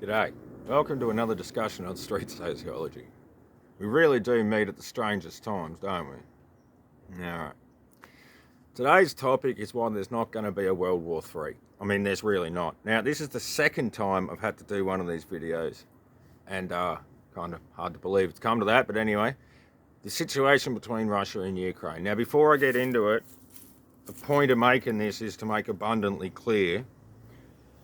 G'day. Welcome to another discussion on street sociology. We really do meet at the strangest times, don't we? Alright. Today's topic is why there's not going to be a World War III. I mean, there's really not. Now, this is the second time I've had to do one of these videos, and kind of hard to believe it's come to that, but anyway, the situation between Russia and Ukraine. Now, before I get into it, the point of making this is to make abundantly clear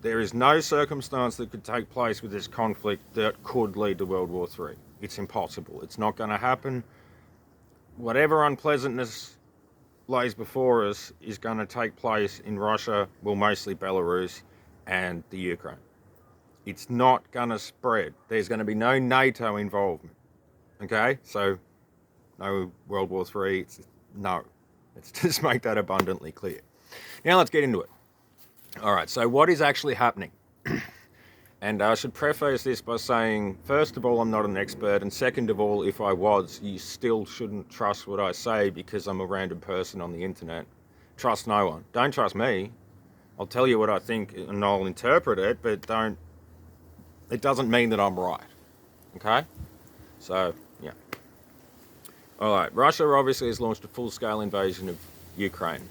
there is no circumstance that could take place with this conflict that could lead to World War III. It's impossible. It's not going to happen. Whatever unpleasantness lays before us is going to take place in Russia, well, mostly Belarus, and the Ukraine. It's not going to spread. There's going to be no NATO involvement. Okay? So, no World War III. No. Let's just make that abundantly clear. Now let's get into it. All right, so what is actually happening? And I should preface this by saying, first of all, I'm not an expert, and second of all, if I was, you still shouldn't trust what I say because I'm a random person on the internet. Trust no one. Don't trust me. I'll tell you what I think and I'll interpret it, but it doesn't mean that I'm right. Okay? So, yeah. All right, Russia obviously has launched a full-scale invasion of Ukraine.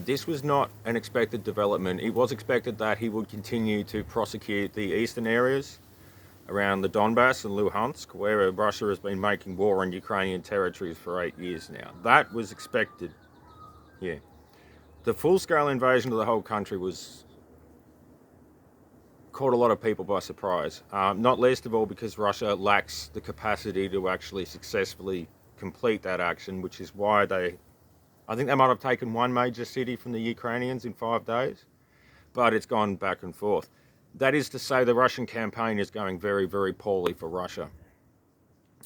This was not an expected development. It was expected that he would continue to prosecute the eastern areas around the Donbass and Luhansk, where Russia has been making war on Ukrainian territories for 8 years now. That was expected. Yeah. The full-scale invasion of the whole country caught a lot of people by surprise. Not least of all because Russia lacks the capacity to actually successfully complete that action, which is why I think they might have taken one major city from the Ukrainians in 5 days, but it's gone back and forth. That is to say the Russian campaign is going very, very poorly for Russia,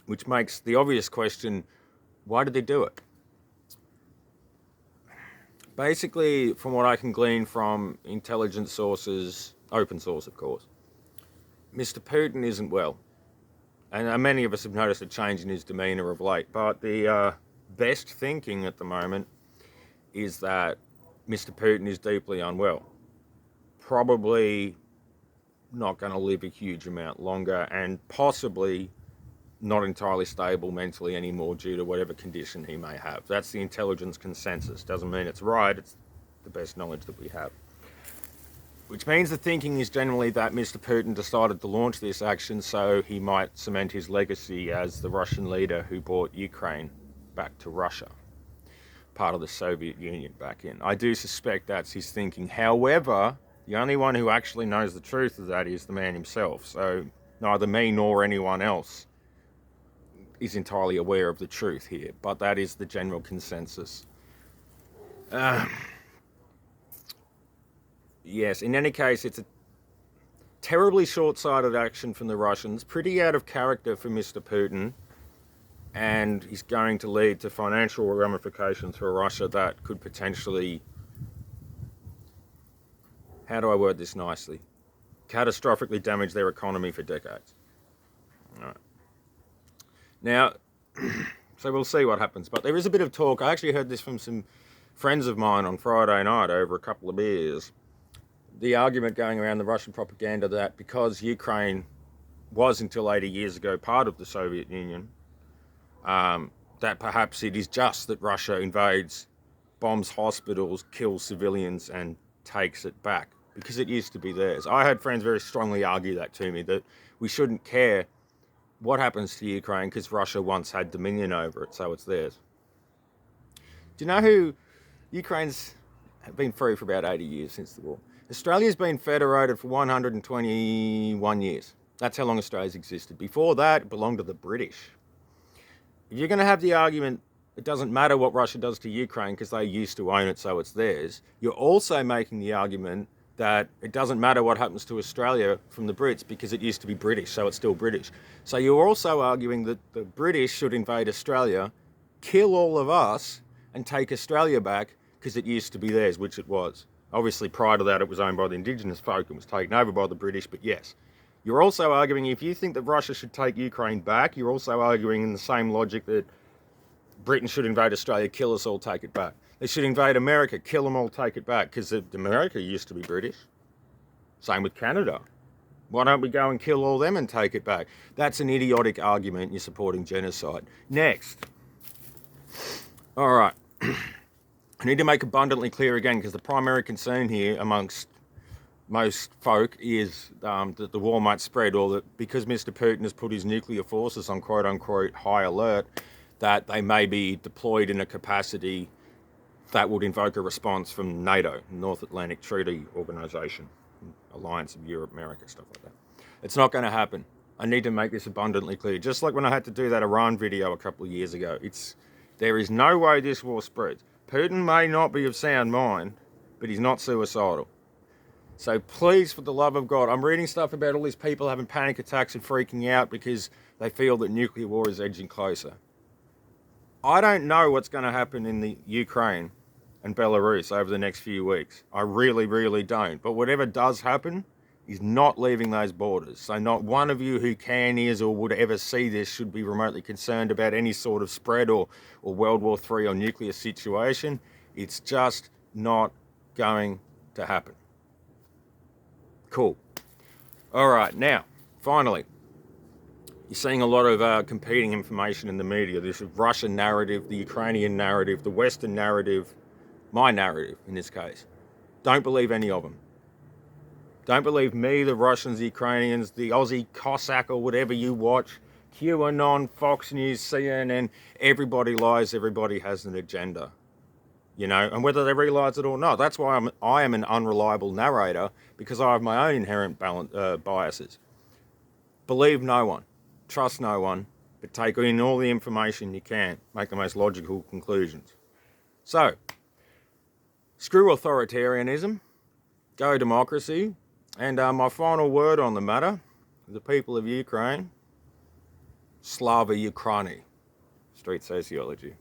which makes the obvious question, why did they do it? Basically, from what I can glean from intelligence sources, open source of course, Mr. Putin isn't well. And many of us have noticed a change in his demeanour of late, but the best thinking at the moment is that Mr. Putin is deeply unwell. Probably not going to live a huge amount longer and possibly not entirely stable mentally anymore due to whatever condition he may have. That's the intelligence consensus. Doesn't mean it's right, it's the best knowledge that we have. Which means the thinking is generally that Mr. Putin decided to launch this action so he might cement his legacy as the Russian leader who brought Ukraine back to Russia, part of the Soviet Union back in. I do suspect that's his thinking. However, the only one who actually knows the truth of that is the man himself. So neither me nor anyone else is entirely aware of the truth here, but that is the general consensus. Yes, in any case, it's a terribly short-sighted action from the Russians, pretty out of character for Mr. Putin, and is going to lead to financial ramifications for Russia that could potentially, how do I word this nicely, catastrophically damage their economy for decades. All right. Now, so we'll see what happens, but there is a bit of talk. I actually heard this from some friends of mine on Friday night over a couple of beers. The argument going around the Russian propaganda that because Ukraine was until 80 years ago part of the Soviet Union, that perhaps it is just that Russia invades, bombs hospitals, kills civilians, and takes it back because it used to be theirs. I had friends very strongly argue that to me, that we shouldn't care what happens to Ukraine because Russia once had dominion over it, so it's theirs. Do you know who Ukraine's been free for about 80 years since the war? Australia's been federated for 121 years. That's how long Australia's existed. Before that, it belonged to the British. If you're going to have the argument, it doesn't matter what Russia does to Ukraine because they used to own it, so it's theirs, you're also making the argument that it doesn't matter what happens to Australia from the Brits because it used to be British, so it's still British. So you're also arguing that the British should invade Australia, kill all of us, and take Australia back because it used to be theirs, which it was. Obviously, prior to that, it was owned by the indigenous folk and was taken over by the British, but yes. You're also arguing, if you think that Russia should take Ukraine back, you're also arguing in the same logic that Britain should invade Australia, kill us all, take it back. They should invade America, kill them all, take it back, because America used to be British. Same with Canada. Why don't we go and kill all them and take it back? That's an idiotic argument. You're supporting genocide. Next. All right. I need to make abundantly clear again, because the primary concern here amongst most folk is that the war might spread, or that because Mr. Putin has put his nuclear forces on quote-unquote high alert, that they may be deployed in a capacity that would invoke a response from NATO, North Atlantic Treaty Organization, Alliance of Europe, America, stuff like that. It's not going to happen. I need to make this abundantly clear. Just like when I had to do that Iran video a couple of years ago, there is no way this war spreads. Putin may not be of sound mind, but he's not suicidal. So please, for the love of God, I'm reading stuff about all these people having panic attacks and freaking out because they feel that nuclear war is edging closer. I don't know what's going to happen in the Ukraine and Belarus over the next few weeks. I really, really don't. But whatever does happen is not leaving those borders. So not one of you who can, is, or would ever see this should be remotely concerned about any sort of spread or World War III or nuclear situation. It's just not going to happen. Cool. All right, now, finally, you're seeing a lot of competing information in the media. This Russian narrative, the Ukrainian narrative, the Western narrative, my narrative in this case. Don't believe any of them. Don't believe me, the Russians, the Ukrainians, the Aussie Cossack or whatever you watch, QAnon, Fox News, CNN, everybody lies, everybody has an agenda. You know, and whether they realise it or not. That's why I am an unreliable narrator, because I have my own inherent biases. Believe no one. Trust no one. But take in all the information you can. Make the most logical conclusions. So, screw authoritarianism. Go democracy. And my final word on the matter, the people of Ukraine, Slava Ukraini. Street sociology.